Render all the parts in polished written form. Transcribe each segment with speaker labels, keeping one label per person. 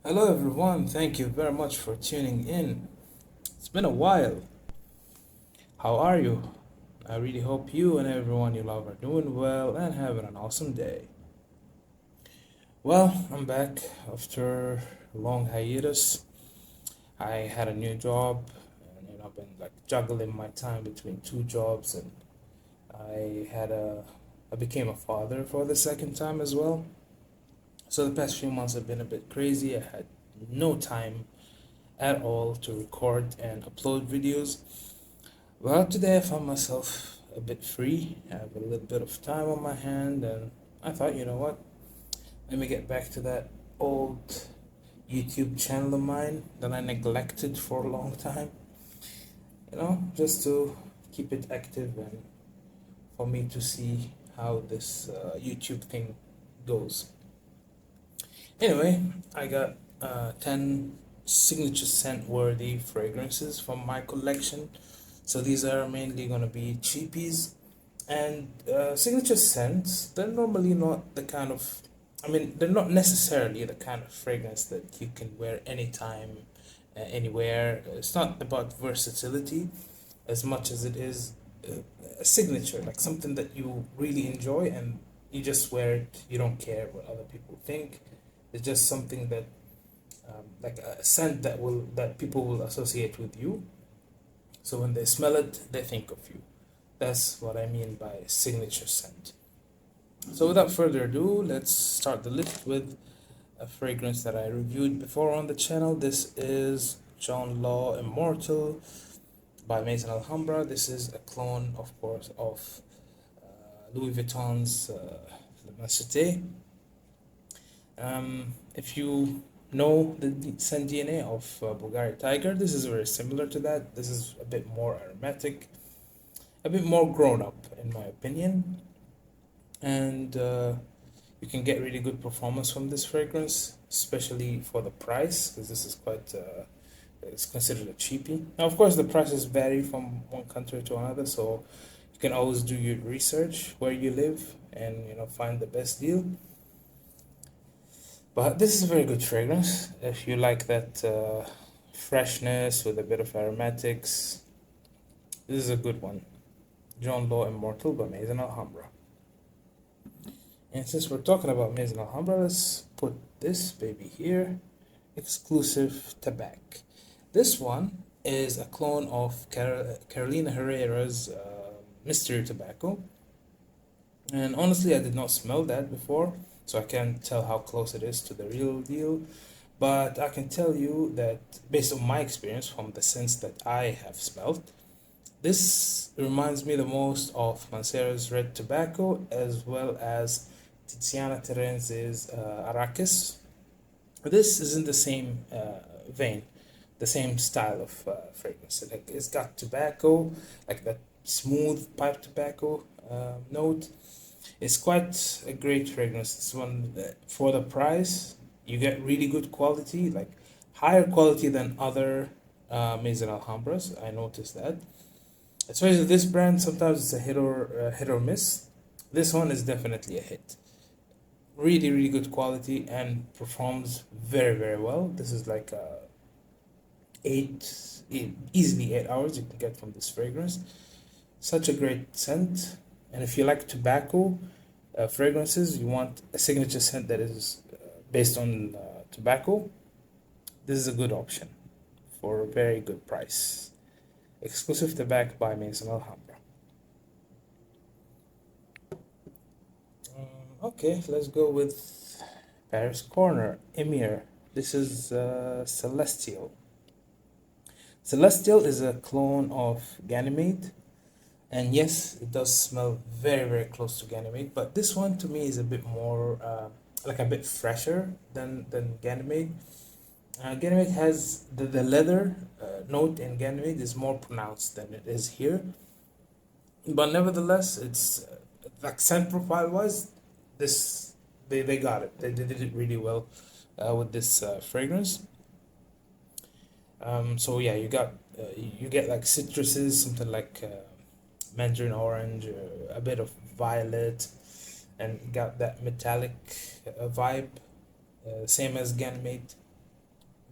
Speaker 1: Hello, everyone. Thank you very much for tuning in. It's been a while. How are you? I really hope you and everyone you love are doing well and having an awesome day. Well, I'm back after a long hiatus. I had a new job, and I've been like juggling my time between two jobs, and I had a I became a father for the second time as well. So the past few months have been a bit crazy. I had no time at all to record and upload videos. Well, today I found myself a bit free. I have a little bit of time on my hand, and I thought, you know what? Let me get back to that old YouTube channel of mine that I neglected for a long time. Just to keep it active and for me to see how this YouTube thing goes. Anyway, I got 10 signature scent worthy fragrances from my collection. So these are mainly going to be cheapies. And signature scents, they're normally not the kind of, they're not necessarily the kind of fragrance that you can wear anytime, anywhere. It's not about versatility as much as it is a signature, like something that you really enjoy and you just wear it. You don't care what other people think. It's just something that, like a scent that people will associate with you. So when they smell it, they think of you. That's what I mean by signature scent. So without further ado, let's start the list with a fragrance that I reviewed before on the channel. This is John Law Immortal by Maison Alhambra. This is a clone, of course, of Louis Vuitton's Le Macete. If you know the scent DNA of Bulgari Tiger, this is very similar to that. This is a bit more aromatic, a bit more grown up, in my opinion. And you can get really good performance from this fragrance, especially for the price, because this is quite it's considered a cheapie. Now, of course, the prices vary from one country to another, so you can always do your research where you live and find the best deal. But this is a very good fragrance if you like that freshness with a bit of aromatics. This is a good one. John Law Immortal by Maison Alhambra. And since we're talking about Maison Alhambra, let's put this baby here. Exclusive Tabac. This one is a clone of Carolina Herrera's Mystery Tobacco. And honestly, I did not smell that before, so I can't tell how close it is to the real deal. But I can tell you that based on my experience from the scents that I have smelled, this reminds me the most of Mancera's Red Tobacco as well as Tiziana Terenzi's Arrakis. This is in the same vein, the same style of fragrance. Like it's got tobacco, like that smooth pipe tobacco note. It's quite a great fragrance. This one, for the price, you get really good quality, like higher quality than other Maison Alhambras. I noticed that. Especially this brand, sometimes it's a hit or miss. This one is definitely a hit. Really, really good quality and performs very, very well. This is like easily 8 hours you can get from this fragrance. Such a great scent. And if you like tobacco fragrances, you want a signature scent that is based on tobacco, this is a good option for a very good price. Exclusive tobacco by Maison Alhambra. Okay, let's go with Paris Corner, Emir. This is Celestial. Celestial is a clone of Ganymede. And yes, it does smell very, very close to Ganymede, but this one to me is a bit more, like a bit fresher than Ganymede. Ganymede has the leather note in Ganymede is more pronounced than it is here, but nevertheless, it's like scent profile wise, this they got it. They did it really well with this fragrance. So yeah, you get like citruses, something like mandarin orange, a bit of violet, and got that metallic vibe, same as Ganymede.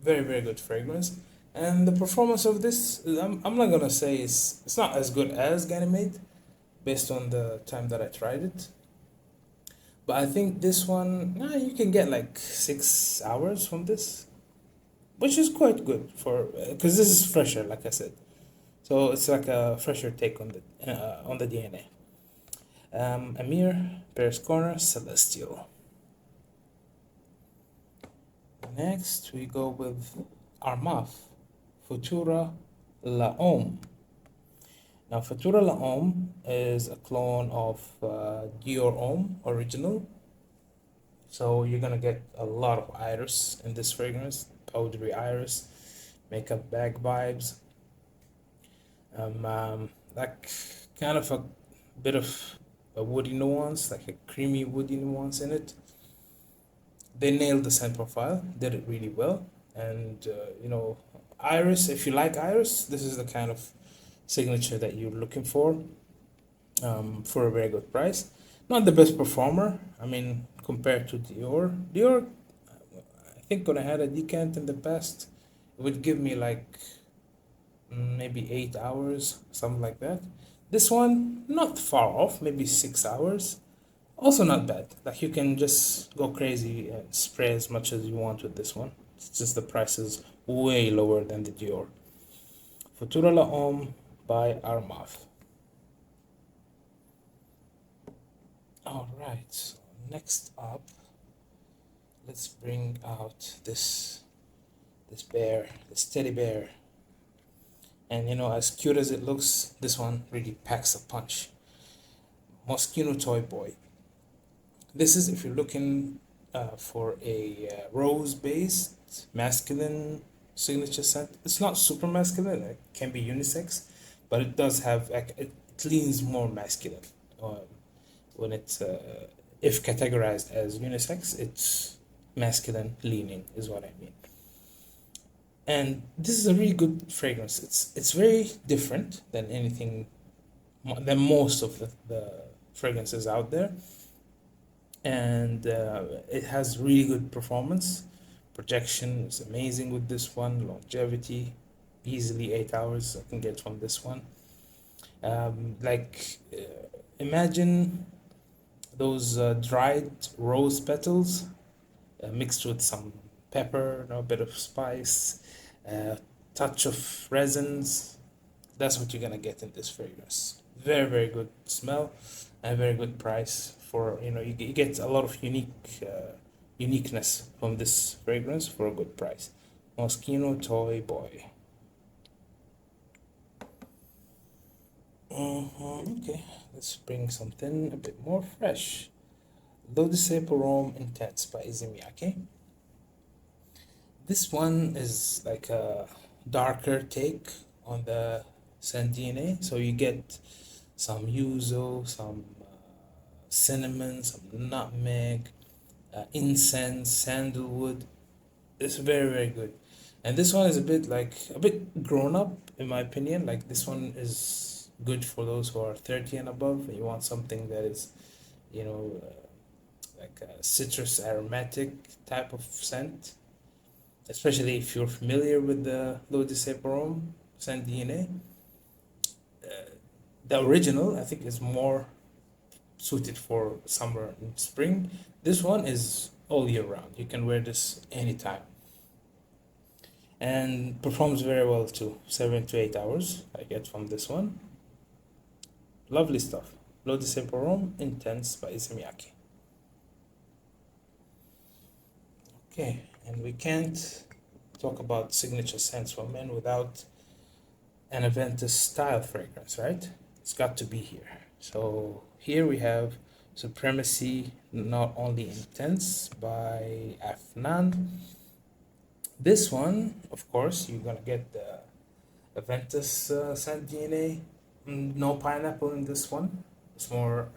Speaker 1: Very good fragrance. And the performance of this, I'm not gonna say it's not as good as Ganymede based on the time that I tried it. But I think this one, you can get like 6 hours from this, which is quite good for because this is fresher, like I said. So it's like a fresher take on the DNA. Amir, Paris Corner, Celestial. Next, we go with Armaf, Futura L'Homme. Now, Futura L'Homme is a clone of Dior Homme original. So you're gonna get a lot of iris in this fragrance, powdery iris, makeup bag vibes. Like kind of a bit of a woody nuance, like a creamy woody nuance in it. They nailed the scent profile, did it really well. And iris, if you like iris, this is the kind of signature that you're looking for a very good price. Not the best performer, I mean, compared to Dior, I think when I had a decant in the past, it would give me like maybe 8 hours, something like that. This one, not far off, maybe 6 hours. Also not bad. Like you can just go crazy and spray as much as you want with this one. It's just the price is way lower than the Dior. Futura L'Homme by Armaf. All right. So next up, let's bring out this bear, this teddy bear. And as cute as it looks, this one really packs a punch. Moschino Toy Boy. This is if you're looking for a rose-based masculine signature scent. It's not super masculine. It can be unisex, but it does have it leans more masculine. When it's if categorized as unisex, it's masculine leaning is what I mean. And this is a really good fragrance. It's very different than most of the fragrances out there, and it has really good performance. Projection is amazing with this one. Longevity, easily 8 hours I can get from this one. Imagine those dried rose petals mixed with some pepper, a bit of spice, touch of resins. That's what you're gonna get in this fragrance. Very good smell and very good price for you get a lot of uniqueness from this fragrance for a good price. Moschino Toy Boy. Okay, let's bring something a bit more fresh. L'Eau de Rome Intense by Issey Miyake. This one is like a darker take on the Sandine. So you get some yuzu, some cinnamon, some nutmeg, incense, sandalwood. It's very good. And this one is a bit grown up in my opinion. Like this one is good for those who are 30 and above. And you want something that is, like a citrus aromatic type of scent. Especially if you're familiar with the L'Eau de Rome Sandine. The original, I think, is more suited for summer and spring. This one is all year round. You can wear this anytime. And performs very well too. 7 to 8 hours I get from this one. Lovely stuff. L'Eau de Rome Intense by Issey Miyake. Okay, and we can't talk about signature scents for men without an Aventus style fragrance, right? It's got to be here. So here we have Supremacy Not Only Intense by Afnan. This one, of course, you're gonna get the Aventus Sandine. No pineapple in this one. It's more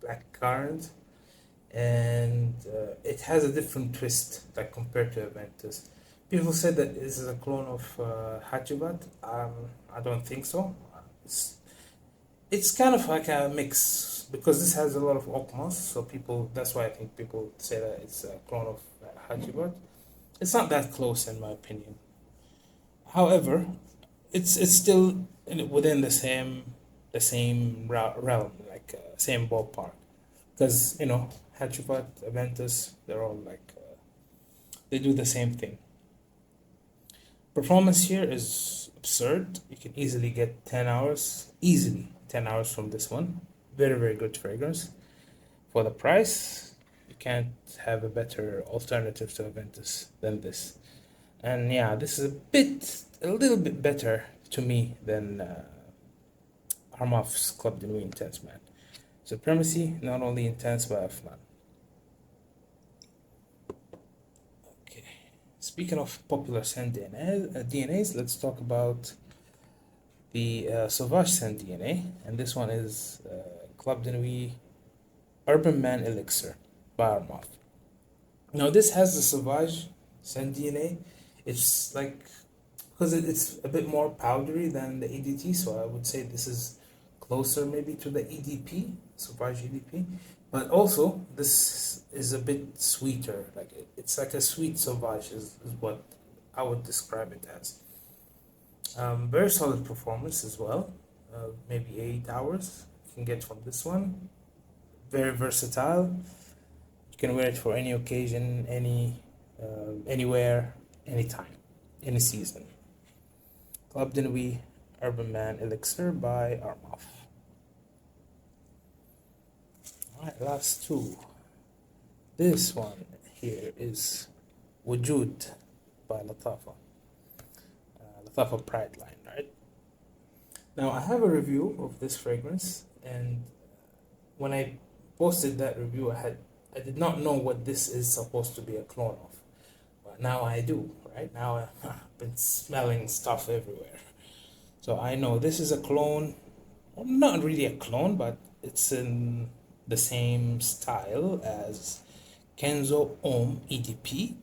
Speaker 1: black currant, and it has a different twist, like compared to Aventus. People said that this is a clone of Hajibat. I don't think so. It's kind of like a mix because this has a lot of oak moss, so that's why I think people say that it's a clone of Hajibat. It's not that close in my opinion. However, it's still within the same realm, like same ballpark. Because Hachupat, Aventus, they're all like they do the same thing. Performance here is absurd. You can easily get 10 hours, easily 10 hours from this one. Very very good fragrance for the price. You can't have a better alternative to Aventus than this. And yeah, this is a little bit better to me than Armav's Club de Nuit Intense Man. Supremacy, not only intense but Afman. Okay. Speaking of popular scent DNAs, let's talk about the Sauvage scent DNA, and this one is Club de Nuit Urban Man Elixir by Armav. Now this has the Sauvage scent DNA. It's like because it's a bit more powdery than the EDT, so I would say this is closer maybe to the EDP, Sauvage EDP. But also, this is a bit sweeter. Like it's like a sweet Sauvage is what I would describe it as. Very solid performance as well. Maybe 8 hours you can get from this one. Very versatile. You can wear it for any occasion, anywhere, anytime, any season. Club de Nuit Urban Man Elixir by Armaf. Alright, last two. This one here is Wujud by Latafa. Latafa Pride line, right? Now I have a review of this fragrance, and when I posted that review, I did not know what this is supposed to be a clone of. But now I do, right? Now I've been smelling stuff everywhere. So I know this is a clone, well, not really a clone, but it's in the same style as Kenzo Om EDP.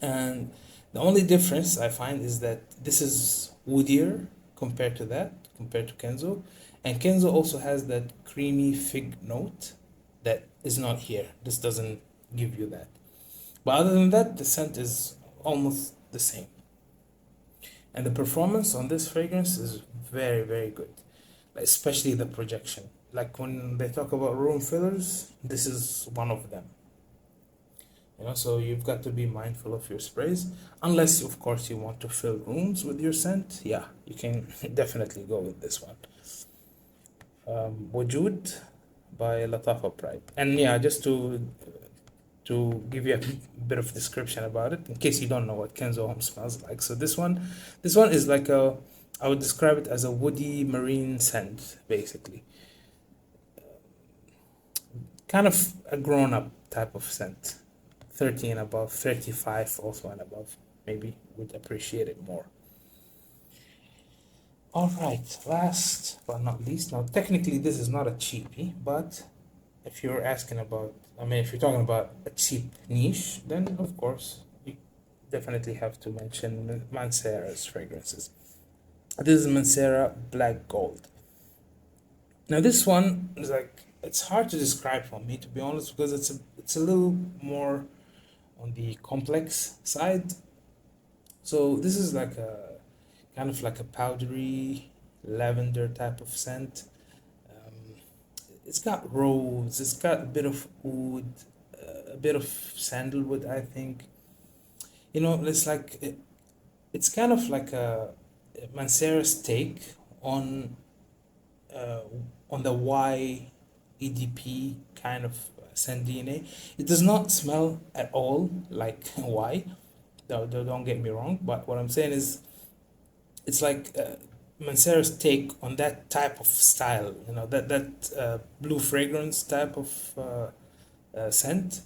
Speaker 1: And the only difference I find is that this is woodier compared to Kenzo. And Kenzo also has that creamy fig note that is not here. This doesn't give you that. But other than that, the scent is almost the same. And the performance on this fragrance is very, very good, like, especially the projection. Like when they talk about room fillers, this is one of them. So you've got to be mindful of your sprays, unless, of course, you want to fill rooms with your scent. Yeah, you can definitely go with this one. Wujud by Latafa Pride. And yeah, just to give you a bit of description about it, in case you don't know what Kenzo Home smells like. So this one is like I would describe it as a woody marine scent, basically. Kind of a grown-up type of scent. 30 and above, 35 also and above, maybe would appreciate it more. All right, last but not least, now technically this is not a cheapie, but if you're asking about, if you're talking about a cheap niche, then of course you definitely have to mention Mancera's fragrances. This is Mancera Black Gold. Now this one is like, it's hard to describe for me, to be honest, because it's a little more on the complex side. So this is like a kind of like a powdery lavender type of scent. It's got rose, it's got a bit of oud, a bit of sandalwood, I think. It's like it's kind of like a Mancera's take on the Y EDP kind of scent DNA. It does not smell at all like Y. Don't get me wrong, but what I'm saying is, it's like Mancera's take on that type of style. That blue fragrance type of scent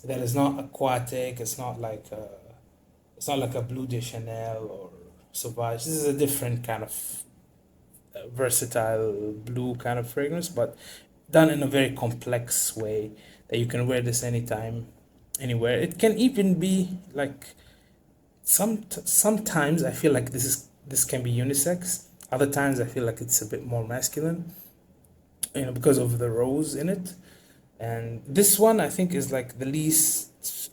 Speaker 1: that is not aquatic. It's not like a Blue de Chanel or Sauvage. This is a different kind of versatile blue kind of fragrance, but done in a very complex way that you can wear this anytime, anywhere. It can even be like sometimes I feel like this can be unisex. Other times I feel like it's a bit more masculine, because of the rose in it. And this one I think is like the least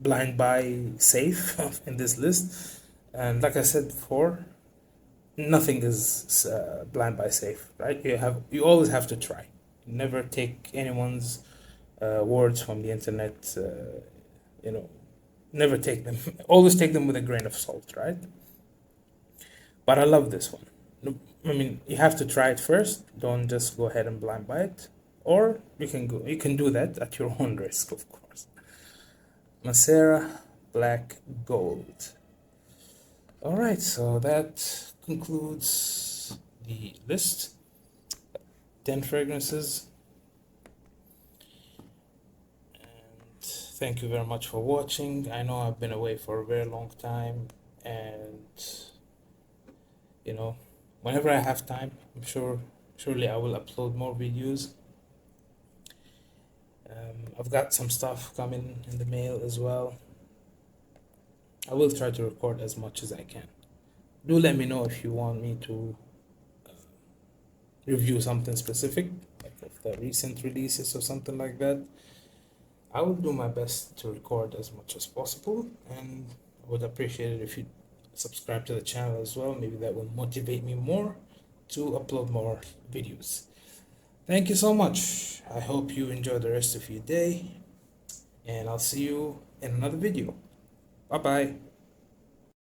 Speaker 1: blind buy safe in this list. And like I said before, nothing is blind buy safe, right? You always have to try. Never take anyone's words from the internet. You know, never take them. Always take them with a grain of salt, right? But I love this one. I mean, you have to try it first. Don't just go ahead and blind buy it, or you can do that at your own risk, of course. Mancera Black Gold. All right, so that concludes the list. 10 fragrances. And thank you very much for watching. I know I've been away for a very long time, and you know, whenever I have time, surely I will upload more videos. I've got some stuff coming in the mail as well. I will try to record as much as I can. Do let me know if you want me to review something specific, like of the recent releases or something like that. I will do my best to record as much as possible, and I would appreciate it if you subscribe to the channel as well. Maybe that will motivate me more to upload more videos. Thank you so much. I hope you enjoy the rest of your day, and I'll see you in another video. Bye bye.